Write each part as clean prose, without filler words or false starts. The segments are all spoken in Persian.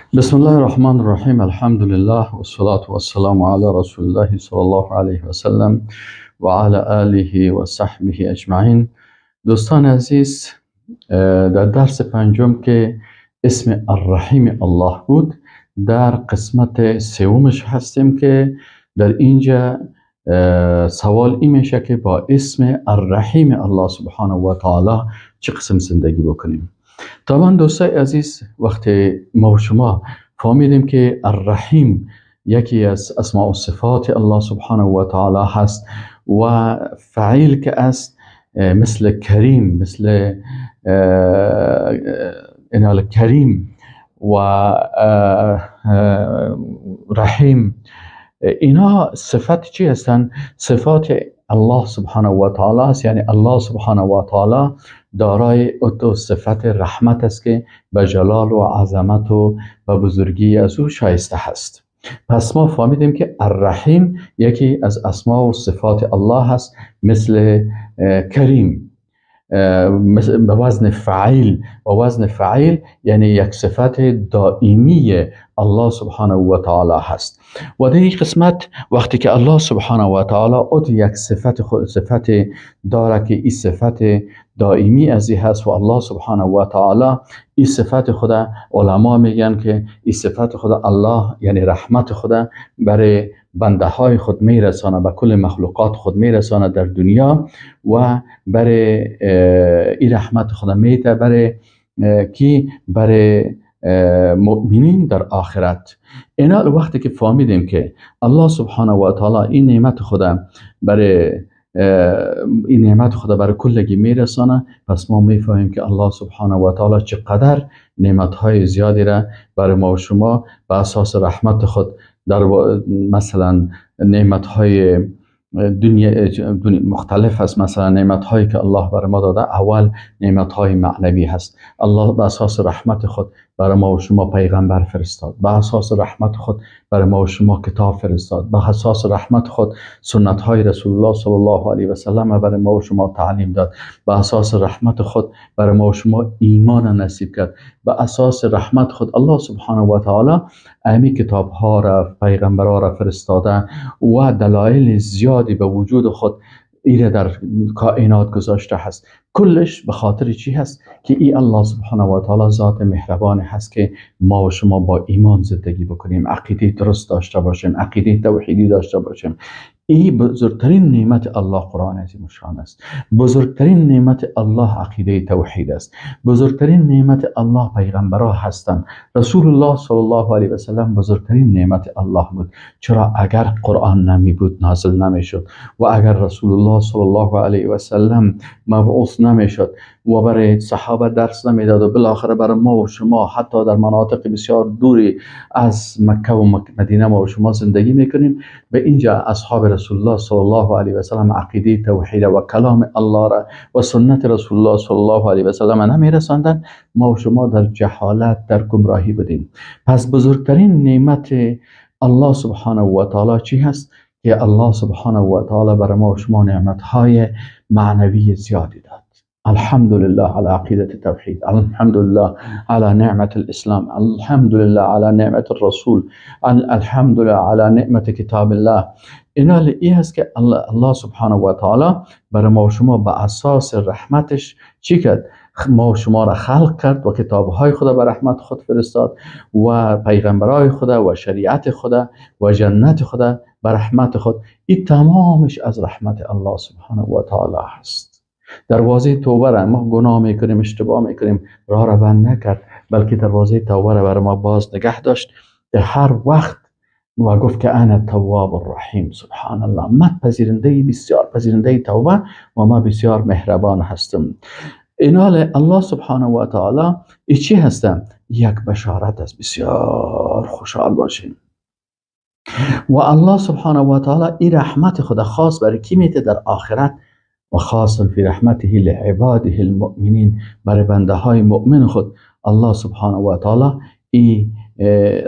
بسم الله الرحمن الرحیم. الحمد لله والصلاة والسلام علی رسول الله صلی الله علیه و سلم و علی آله و صحبه اجمعین. دوستان عزیز، در درس پنجم که اسم الرحیم الله بود، در قسمت سومش هستیم که در اینجا سوال این میشه که با اسم الرحیم الله سبحانه و تعالی چه قسم زندگی بکنیم. طبعا دوستای عزیز، وقتی ما و شما فهمیدیم که الرحیم یکی از اسماء و صفات الله سبحانه و تعالی هست و فعیل که است، مثل کریم، مثل انال کریم و رحیم، اینا صفت چی هستن؟ صفات الله سبحانه و تعالی است. یعنی الله سبحانه و تعالی دارای دو صفت رحمت است که به جلال و عظمت و بزرگی از او شایسته هست. پس ما فهمیدیم که الرحیم یکی از اسما و صفات الله هست، مثل کریم، به وزن فعیل. و وزن فعیل یعنی یک صفت دائمی الله سبحانه و تعالی هست. و در این قسمت وقتی که الله سبحانه و تعالی او یک صفت داره که این صفت دائمی ازی هست و الله سبحانه و تعالی این صفت خدا، علما میگن که این صفت خدا الله یعنی رحمت خدا برای بنده های خود میرسانه، به کل مخلوقات خود میرسانه در دنیا و برای این رحمت خدا میته برای مؤمنین در آخرت. اینا وقتی که فهمیدیم که الله سبحانه و تعالی این نعمت خدا برای کلگی میرسانه، پس ما میفهمیم که الله سبحانه و تعالی چقدر نعمتهای زیادی را برای ما و شما به اساس رحمت خود در مثلا نعمتهای دنیا مختلف هست. مثلا نعمتهایی که الله برای ما داده، اول نعمتهای معنوی هست. الله به اساس رحمت خود برای ما و شما پیغمبر فرستاد، به اساس رحمت خود برای ما و شما کتاب فرستاد، به اساس رحمت خود سنت های رسول الله صلی الله علیه و سلم برای ما و شما تعلیم داد، به اساس رحمت خود برای ما و شما ایمان نصیب کرد، به اساس رحمت خود الله سبحانه و تعالی امی کتاب ها را، پیغمبر ها را فرستاده و دلایل زیادی به وجود خود ایره در کائنات گذاشته هست. کلش به خاطر چی هست؟ که ای الله سبحانه و تعالی ذات مهربان هست که ما و شما با ایمان زندگی بکنیم، عقیده درست داشته باشیم، عقیده توحیدی داشته باشیم. این بزرگترین نعمت الله قرآن عظیم الشان است. بزرگترین نعمت الله عقیده توحید است. بزرگترین نعمت الله پیغمبرها هستند. رسول الله صلی الله علیه و سلم بزرگترین نعمت الله بود. چرا؟ اگر قرآن نمی بود نازل نمی شد و اگر رسول الله صلی الله علیه و سلم مبعوث نمی شد و برای صحابه درس نمی داد و بالاخره برای ما و شما حتی در مناطق بسیار دوری از مکه و مدینه ما و شما زندگی میکنیم، به اینجا اصحاب رسول الله صلی الله علیه و سلم عقیده توحید و کلام الله را و سنت رسول الله صلی الله علیه و سلم نمیرساندن، ما و شما در جهالت، در گمراهی بودیم. پس بزرگترین نعمت الله سبحانه و تعالی چی هست؟ که الله سبحانه و تعالی برای ما و شما نعمتهای معنوی زیادی داد. الحمدلله على عقیدة التوحید، الحمدلله على نعمت الاسلام، الحمدلله على نعمت الرسول، الحمدلله على نعمت کتاب الله. اینا این هست که الله سبحانه و تعالی برای ما و شما به اساس رحمتش چی کرد؟ ما و شما را خلق کرد و کتابهای خدا به رحمت خود فرستاد و پیغمبرای خدا و شریعت خدا و جنت خدا به رحمت خود. این تمامش از رحمت الله سبحانه و تعالی هست. دروازه توبه را ما گناه میکنیم، اشتباه میکنیم، راه را بند نکرد، بلکه دروازه توبه را برای ما باز نگه داشت در هر وقت و گفت که انا التواب الرحیم. سبحان الله، من پذیرنده، بسیار پذیرنده توبه و ما بسیار مهربان هستم. اینال الله سبحانه و تعالی ای چی هستن؟ یک بشارت است، بسیار خوشحال باشین. و الله سبحانه و تعالی این رحمت خدا خاص برای کی میته در آخرت؟ و خاص فی رحمته لعباده المؤمنین، برای بنده های مؤمن خود الله سبحانه و تعالی این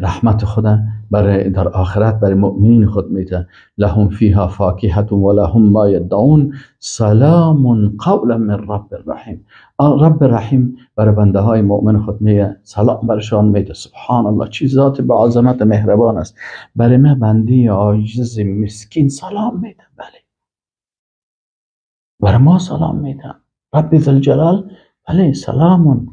رحمت خدا در آخرت برای مؤمنین خود میده لهم فیها فاکهة و لهم ما یدعون سلام قولا من رب رحیم. رب رحیم برای بنده های مؤمن خود میگه سلام برشان میده. سبحان الله، چی ذات به عظمت مهربان است. برای من بندی عاجز مسکین سلام میده. بله، برای ما سلام میده. رب ذوالجلال بله، سلام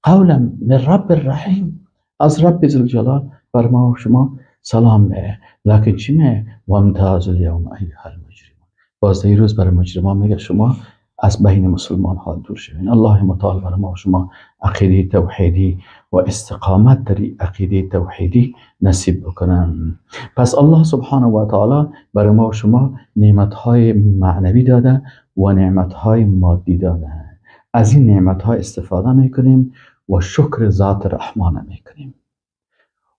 قولا من رب رحیم. از رب ذوالجلال بر ما و شما سلام میه. لکن چی میه؟ وامتاز الیوم ایها المجرمون. بازده روز برای مجرمان میگه شما از بین مسلمان ها دور شوین. الله متعال برای ما و شما عقیده توحیدی و استقامت در عقیده توحیدی نصیب بکنن. پس الله سبحانه و تعالی برای ما و شما نعمت های معنوی داده و نعمت های مادی داده. از این نعمت های استفاده میکنیم و شکر ذات رحمانه میکنیم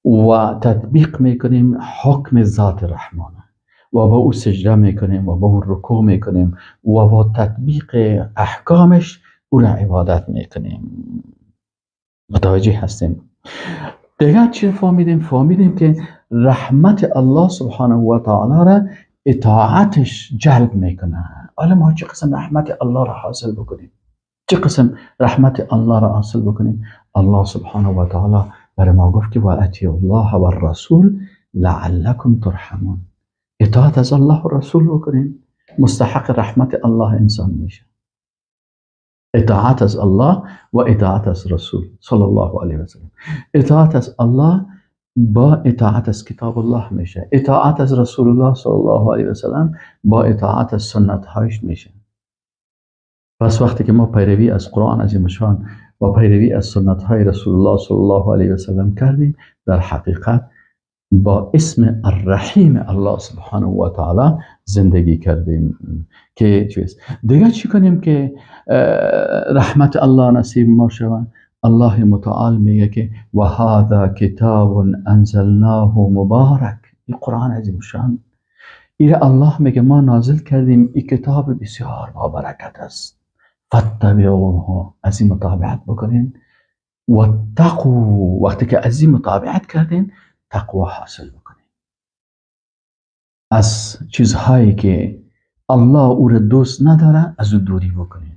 و تطبیق میکنیم حکم ذات رحمانه و با او سجده میکنیم و با او رکوع میکنیم و با تطبیق احکامش او را عبادت میکنیم. متوجه هستیم؟ دیگر چی فهمیدیم؟ فهمیدیم که رحمت الله سبحانه و تعالی را اطاعتش جلب میکنه. حالا ما چه قسم رحمت الله را حاصل بکنیم؟ چه قسم رحمت الله را حاصل بکنیم؟ الله سبحانه و تعالی برای ما گفت که واطیعوا الله و الرسول لعلکم ترحمون. اطاعت از الله و رسول بکنیم، مستحق رحمت الله انسان میشه. اطاعت از الله و اطاعت از رسول صلی الله علیه و سلم. اطاعت از الله با اطاعت از کتاب الله میشه. اطاعت از رسول الله صلی الله علیه و سلم با اطاعت از سنت هایش میشه. پس وقتی که ما پیروی از قرآن عظیم شان و پیروی از سنت های رسول الله صلی الله علیه و سلم کردیم، در حقیقت با اسم الرحیم الله سبحانه و تعالی زندگی کردیم. که چیز دیگه چی کنیم که رحمت الله نصیب ما شود؟ الله متعال میگه که و هذا کتاب انزلناه مبارک. این قرآن عظیم شان، این الله میگه ما نازل کردیم، این کتاب بسیار با برکت است. فاتبعوه، از این مطابقت بکنین. واتقوا، وقتی که از این مطابقت کردین تقوا حاصل بکنین. از چیزهایی که الله او را دوست نداره از او دوری بکنین.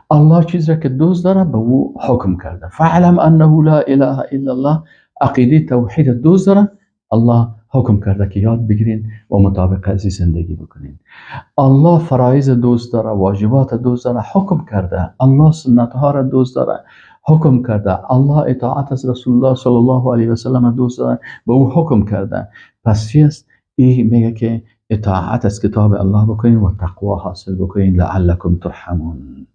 الله چیز را که دوست داره به او حکم کرده. فعلم انه لا اله الا الله، عقیده توحید دوست داره، الله حکم کرده که یاد بگیرین و مطابق از زندگی بکنین. الله فرایض دوست داره، واجبات دوست داره، حکم کرده. الله سنت ها را دوست داره، حکم کرده. الله اطاعت از رسول الله صلی الله علیه و سلم دوست داره، به او حکم کرده. پس چی است؟ این میگه که اطاعت از کتاب الله بکنین و تقوا حاصل بکنین لعلکم ترحمون.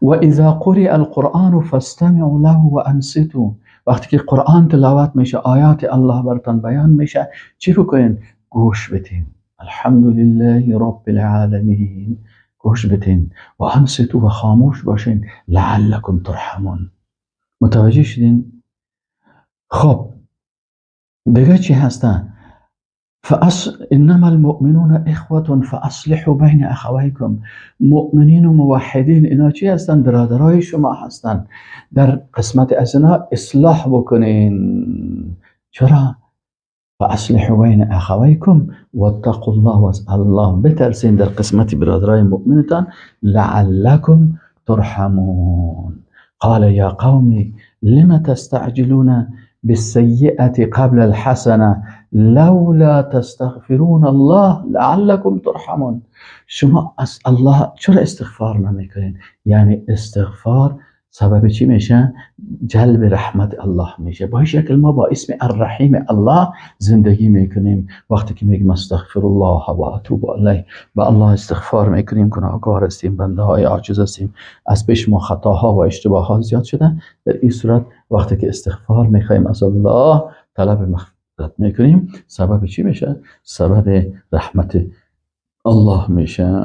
و اذا قرئ القرآن فاستمعوا له و انصتوا. وقتی که قرآن تلاوت میشه، آیات الله براتون بیان میشه، چی بکنین؟ گوش بدین. الحمدلله رب العالمین. گوش بدین و انصتوا و خاموش باشین لعلکم ترحمون. متوجه شدین؟ خب دیگه چی هستن؟ انما المؤمنون اخوة فاصلحوا بین اخویکم. مؤمنین و موحدین اینا چی هستن؟ برادرای شما هستن. در قسمت از اینا اصلاح بکنین. چرا؟ فاصلحوا بین اخویکم واتقوا الله، و از الله بترسین در قسمت برادرای مؤمنتان لعلکم ترحمون. قال یا قوم لم تستعجلون بالسیئة قبل الحسنه لولا تستغفرون الله لعلكم ترحمون. شما از الله چرا استغفار نمیکنین؟ یعنی استغفار سبب چی میشه؟ جلب رحمت الله میشه. با این شکل ما با اسم الرحیم الله زندگی میکنیم. وقتی که میگیم استغفر الله و اتوب الیه، با الله استغفار میکنیم، گناهکار هستیم، بنده های عاجز هستیم، از پیش ما خطاها و اشتباهات زیاد شده. در این صورت وقتی که استغفار میخوایم از الله طلب مغفرت میکنیم، سبب چی میشه؟ سبب رحمت الله میشه.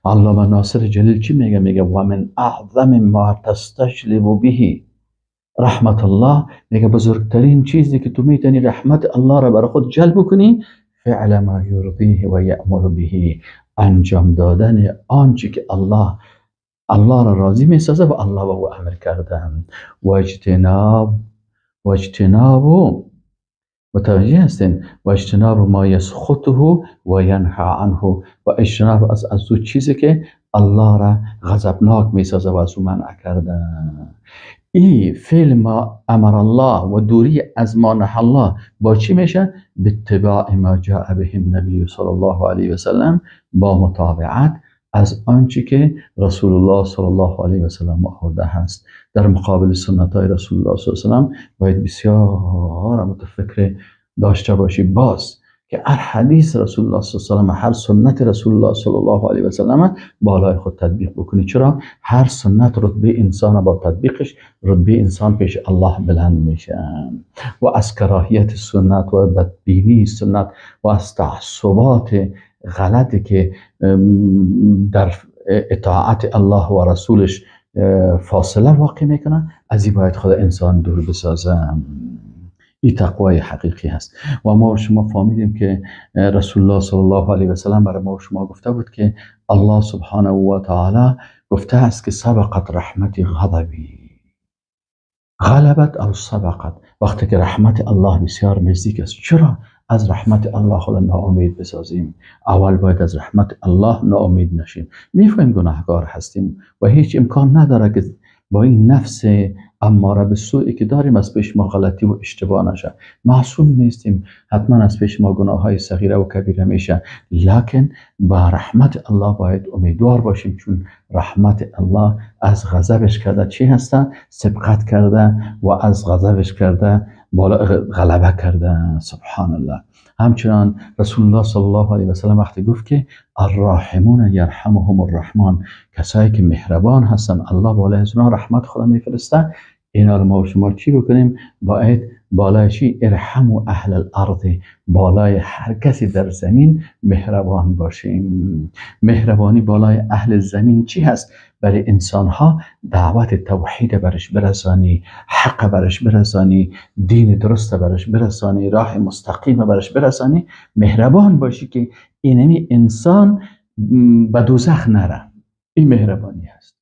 علامه ناصر جلیل چی میگه؟ میگه و من اعظم ما تستجلب به رحمت الله. میگه بزرگترین چیزی که تو میتونی رحمت الله را برای خود جلب کنی فعل ما یرضیه و یأمر به، انجام دادن آنچه که الله را راضی میسازه و الله با او امر کردن. و اجتناب متوجه هستین؟ و اجتناب ما یسخطه و ینهی عنه، و اجتناب از او چیزی که الله را غضبناک میسازه و از او منع کرده. این فعل ما امر الله و دوری از ما نهی الله با چی میشه؟ به اتباع ما جاء به النبی صلی الله علیه و سلم، با متابعت از آنچه که رسول الله صلی الله علیه و سلم آورده هست. در مقابل سنت های رسول الله صلی الله علیه و سلم باید بسیار متفکر داشته باشی، باز که هر حدیث رسول الله صلی الله علیه و سلم، هر سنت رسول الله صلی الله علیه و سلم بالای خود تطبیق بکنی. چرا؟ هر سنت رتبه انسان با تطبیقش رتبه انسان پیش الله بلند میشه. و از کراهیت سنت و بدبینی سنت و از تعصبات غلطی که در اطاعت الله و رسولش فاصله واقع میکنه، از این باید خود انسان دور بسازه. این تقوای حقیقی هست. و ما و شما فهمیدیم که رسول الله صلی الله علیه و سلم برای ما و شما گفته بود که الله سبحانه و تعالی گفته است که سبقت رحمتی غضبی، غلبت او سبقت، وقتی که رحمت الله بسیار نزدیک است. چرا از رحمت الله خود ناامید بسازیم؟ اول باید از رحمت الله ناامید نشیم. میفهمیم گناهکار هستیم و هیچ امکان نداره که با این نفس اماره به سوئی که داریم از پیش ما غلطی و اشتباه نشه. معصوم نیستیم، حتما از پیش ما گناه های صغیره و کبیره میشه، لکن با رحمت الله باید امیدوار باشیم، چون رحمت الله از غضبش کرده چی هسته؟ سبقت کرده و از غضبش کرده غلبه کرده. سبحان الله. همچنان رسول الله صلی الله علیه و سلم وقتی گفت که الراحمون یرحمهم الرحمن، کسایی که مهربان هستن الله بالای از اونها رحمت خدا میفرسته. اینا رو ما و شما چی بکنیم؟ باید بالای چی؟ ارحموا اهل الارض، بالای هر کسی در زمین مهربان باشیم. مهربانی بالای اهل زمین چی هست؟ برای انسان ها دعوت توحید برش برسانی، حق برش برسانی، دین درست برش برسانی، راه مستقیم برش برسانی. مهربان باشی که اینمی انسان به دوزخ نره. این مهربانی هست.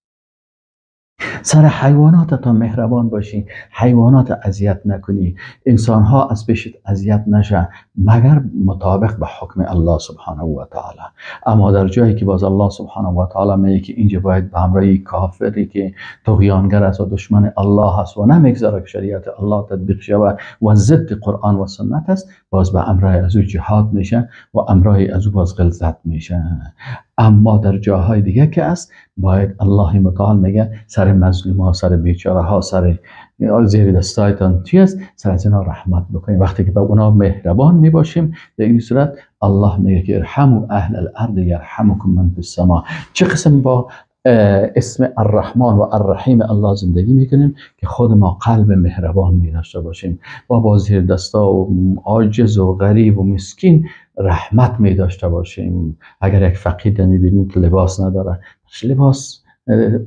سر حیوانات تا مهربان باشی، حیوانات اذیت نکنی، انسان ها از پیشت اذیت نشه مگر مطابق به حکم الله سبحانه و تعالی. اما در جایی که باز الله سبحانه و تعالی میگه که اینجا باید به همراه کافری که طغیانگر است و دشمن الله است و نمیگذاره که شریعت الله تطبیق شود و ضد قرآن و سنت است، باز به همراه از او جهاد میشه و همراه از او باز غلظت میشه. اما در جاهای دیگه که است باید الله متعال میگه سر مظلوم ها، سر بیچاره ها، سر زیر دستایتان چی است؟ سر از اینا رحمت بکنیم. وقتی که به اونا مهربان میباشیم در این صورت الله میگه که ارحموا اهل الارض یرحمکم من فی السماء. چه قسم با اسم الرحمن و الرحیم الله زندگی میکنیم که خود ما قلب مهربان می داشته باشیم و با زیر دستا و عاجز و غریب و مسکین رحمت می داشته باشیم. اگر یک فقیر میبینیم که لباس نداره، لباس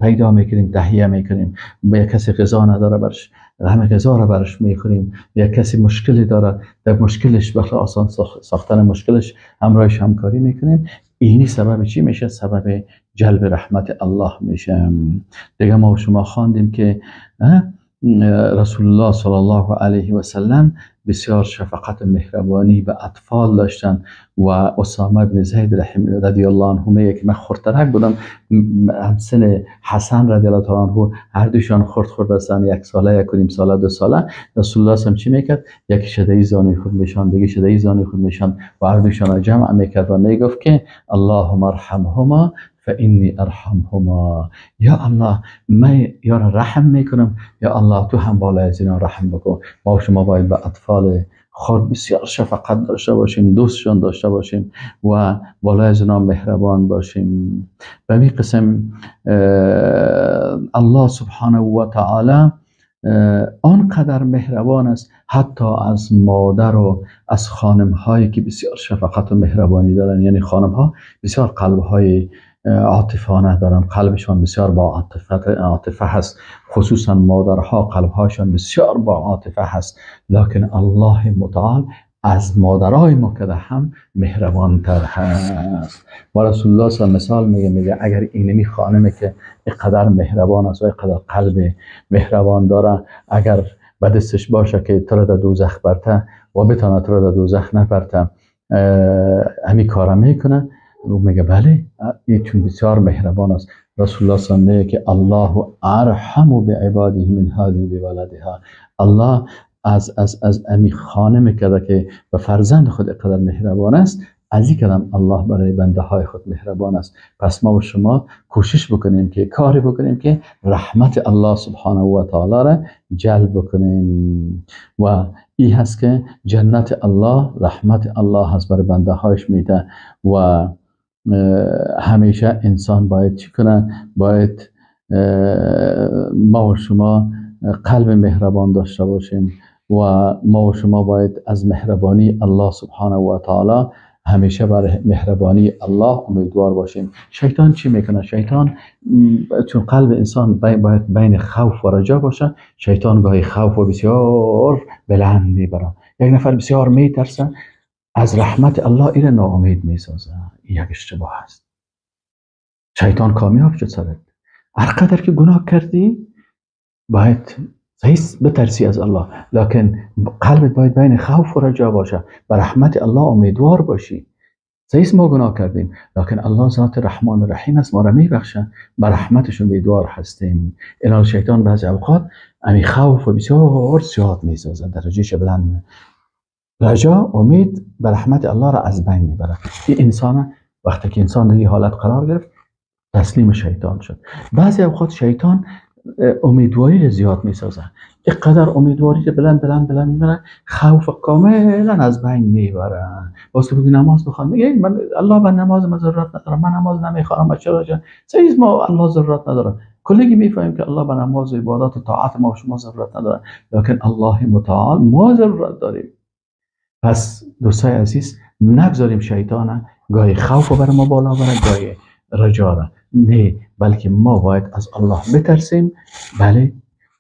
پیدا میکنیم، تهیه میکنیم. یک کسی غذا نداره، برش همه غذا را برش میخوریم. یک کسی مشکلی داره، در مشکلش برای آسان ساختن مشکلش همراهش همکاری میکنیم. اینی سبب چی میشه؟ سبب جلب رحمت الله میشه. دیگه ما و شما خواندیم که رسول الله صلی الله علیه و سلم بسیار شفقت و مهربانی به اطفال داشتن و اسامه بن زید رضی الله عنه میگه که من خردترک بودم، همسن حسن رضی الله تعالی عنه هر دوشان خرد هستن، 1 ساله، 1 و نیم ساله، 2 ساله. رسول الله هم چی میکرد؟ یکی شدهی زانوی خود میشان، دیگه شدهی زانوی خود میشان و هر دوشان جمع میکرد و میگفت که اللهم ارحمهما فانی ارحمهما. یا الله من یا رحم میکنم، یا الله تو هم بالای از اینا رحم بکن. ما و شما باید به اطفال خود بسیار شفقت داشته باشیم، دوستشان داشته باشیم و بالای از اینا مهربان باشیم. به این قسم الله سبحانه و تعالی آنقدر مهربان است حتی از مادر و از خانم هایی که بسیار شفقت و مهربانی دارن. یعنی خانم ها بسیار قلب های عاطفانه دارن، قلبشان بسیار با عاطفه هست، خصوصا مادرها قلبهاشان بسیار با عاطفه هست. لکن الله متعال از مادرای ما که هم مهربان تر هست. و رسول الله صلی الله مثال میگه اگر اینمی خانمی که اینقدر مهربان است و اینقدر قلب مهربان داره، اگر و دستش باشه که تو را در دوزخ برته و بتانه تو را در دوزخ نبرته، همین کارا میکنه. او میگه بله، این چون بسیار مهربان است. رسول الله صلی الله علیه و که الله ارحم بعباده من هذه بولدها. الله از امی خانه کرده که به فرزند خود اقدر مهربان است، از این کلام الله برای بنده های خود مهربان است. پس ما و شما کوشش بکنیم که کاری بکنیم که رحمت الله سبحانه و تعالی را جلب بکنیم و این هست که جنت الله، رحمت الله هست برای بنده هایش میده و همیشه انسان باید چی کنه؟ باید ما و شما قلب مهربان داشته باشیم و ما و شما باید از مهربانی الله سبحانه و تعالی همیشه برای مهربانی الله امیدوار باشیم. شیطان چی میکنه؟ شیطان چون قلب انسان باید بین خوف و رجا باشه، شیطان گاهی خوف و بسیار بلند میبره. یک نفر بسیار میترسه از رحمت الله، این ناامید میسازه. این یک اشتباه است. شیطان کامیاب شد سرت. هر قدر که گناه کردی باید صحیح بترسی از الله، لکن قلبت باید بین خوف و رجا باشه، به رحمت الله امیدوار باشی. صحیح ما گناه کردیم، لکن الله ذات رحمان و رحیم است، ما را میبخشه، به رحمتش امیدوار هستیم. این شیطان بعضی اوقات امی خوف و بسیار زیاد میسازه، درجهش بلند. رجا، امید به رحمت الله را از بین میبره. این انسان وقتی که انسان در این حالت قرار گرفت تسلیم شیطان شد. بعضی اوقات شیطان امیدواری زیاد میسازه، اینقدر امیدواری بلند میبره، خوف کاملا از بین میبره. واسه بگی نماز بخوان، میگه من الله به نماز من ضرورت نداره، من نماز نمیخوام. چرا؟ صحیح ما الله ضرورت نداره. کلگی میفهمیم که الله به نماز و عبادات و طاعت ما و شما ضرورت نداره، لکن الله متعال ما ضرورت داریم. پس دوستای عزیز، نگذاریم شیطان گاهی خوف بر ما بالا بره، گاهی رجا را نه، بلکه ما باید از الله بترسیم، بله،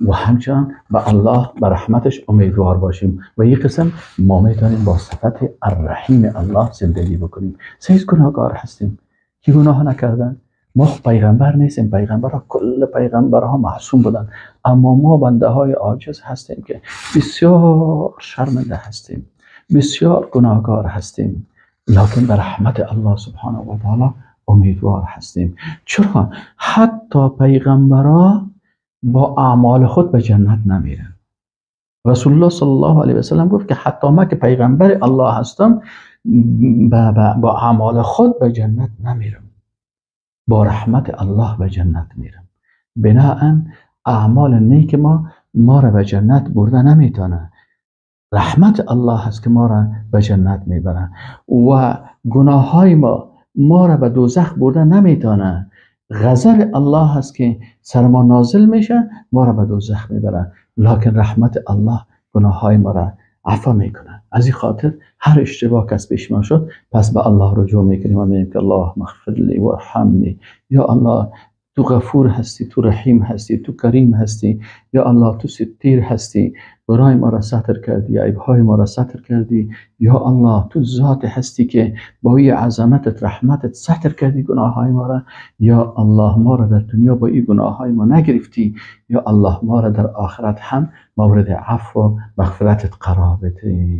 و همچنان به الله به رحمتش امیدوار باشیم و یک قسم ما میتونیم با صفت الرحیم الله زندگی بکنیم. سیز گناهکار هستیم که گناه نکردن. ما پیغمبر نیستیم، پیغمبرها کل پیغمبرها معصوم بودن، اما ما بنده های عاجز هستیم که بسیار شرمنده هستیم، بسیار گناهکار هستیم، لکن به رحمت الله سبحانه و تعالی امیدوار هستیم. چرا؟ حتی پیغمبرها با اعمال خود به جنت نمیرن. رسول الله صلی الله علیه و سلم گفت که حتی من که پیغمبر الله هستم با اعمال خود به جنت نمیرم، با رحمت الله به جنت میرم. بناهن اعمال نیک ما را به جنت برده نمیتونه، رحمت الله هست که ما را به جنت میبره و گناه های ما را به دوزخ برده نمیتونه. غضب الله هست که سر ما نازل میشه، ما را به دوزخ میبره، لکن رحمت الله گناه های ما را عفو میکنه. از این خاطر هر اشتباه کس پیش ما شد، پس به الله رجوع میکنیم و میگیم که الله مغفر لی و ارحمنی. یا الله تو غفور هستی، تو رحیم هستی، تو کریم هستی. یا الله تو ستیر هستی، برای ما را ستر کردی، عیبهای ما را ستر کردی. یا الله تو ذات هستی که با این عظمتت رحمتت ستر کردی گناه های ما را. یا الله ما را در دنیا با این گناه های ما نگرفتی، یا الله ما را در آخرت هم مورد عفو و مغفرتت قرار بده.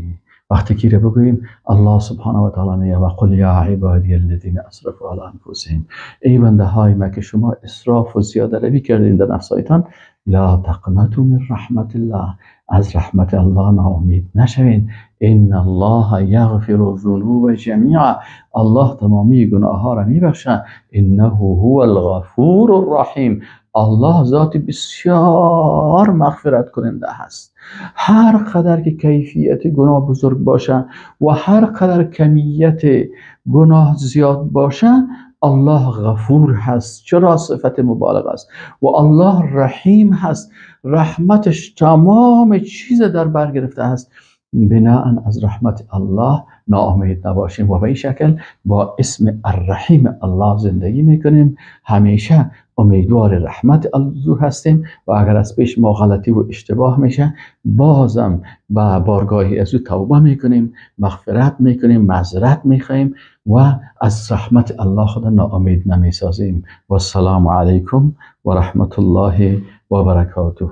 وقتی که بگوییم الله سبحانه و تعالی میگه و قل یا عبادی الذین اسرفوا علی انفسهم، ای بنده های ما که شما اسراف و زیاده روی کردین در نفسایتان، لا تقنطوا من رحمت الله، از رحمت الله ناامید نشوین. ان الله یغفر الذنوب جمیعا، الله تمامی گناه ها را میبخشه. انه هو الغفور الرحیم، الله ذات بسیار مغفرت کننده هست. هر قدر که کیفیت گناه بزرگ باشه و هر قدر کمیت گناه زیاد باشه، الله غفور هست، چرا؟ صفت مبالغه است. و الله رحیم هست، رحمتش تمام چیز در بر گرفته هست. بناء از رحمت الله ناامید نباشیم و به این شکل با اسم الرحیم الله زندگی میکنیم، همیشه امیدوار رحمت الله هستیم و اگر از پیش ما غلطی و اشتباه میشه، بازم با بارگاهی از او توبه میکنیم، مغفرت میکنیم، معذرت میخوایم و از رحمت الله خود ناامید نمیسازیم. و السلام علیکم و رحمت الله و برکاته.